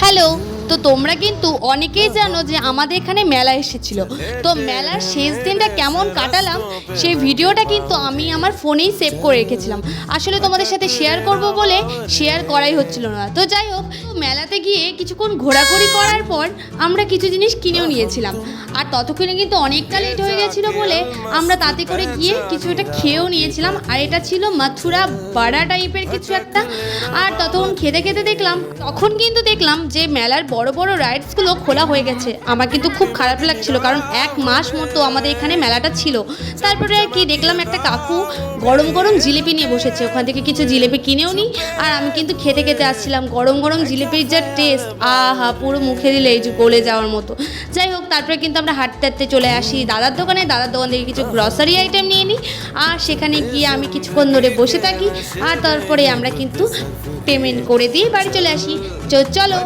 Hello. তো তোমরা কিন্তু অনেকেই জানো যে আমাদের এখানে মেলা এসেছিল। তো মেলার শেষ দিনটা কেমন কাটালাম সেই ভিডিওটা কিন্তু আমি আমার ফোনেই সেভ করে রেখেছিলাম। আসলে তোমাদের সাথে শেয়ার করব বলে শেয়ার করাই হচ্ছিল না। তো যাই হোক, মেলাতে গিয়ে কিছুক্ষণ ঘোরাঘুরি করার পর আমরা কিছু জিনিস কিনেও নিয়েছিলাম। আর ততক্ষণে কিন্তু অনেকটা লেট হয়ে গেছিলো বলে আমরা তাতে করে গিয়ে কিছু একটা খেয়েও নিয়েছিলাম। আর এটা ছিল মথুরা বাড়া টাইপের কিছু একটা। আর ততক্ষণ খেতে খেতে তখন কিন্তু দেখলাম যে মেলার বড় বড় রাইডসগুলো খোলা হয়ে গেছে। আমার কিন্তু খুব খারাপ লাগছিল, কারণ 1 মাস মতো আমাদের এখানে মেলাটা ছিল। তারপরে কি দেখলাম একটা কাকু গরম গরম জিলিপি নিয়ে বসেছে, ওখান থেকে কিছু জিলিপি কিনেও নিই। আর আমি কিন্তু খেতে খেতে আসছিলাম, গরম গরম জিলিপির যা টেস্ট, আহা, পুরো মুখে দিলে এই যে গলে যাওয়ার মতো। যাই হোক, তারপরে কিন্তু আমরা হাঁটতে হাঁটতে চলে আসি দাদার দোকান থেকে কিছু গ্রসারি আইটেম নিয়ে নিই। আর সেখানে গিয়ে আমি কিছুক্ষণ ধরে বসে থাকি। আর তারপরে আমরা কিন্তু পেমেন্ট করে দিয়ে বাড়ি চলে আসি। চলো।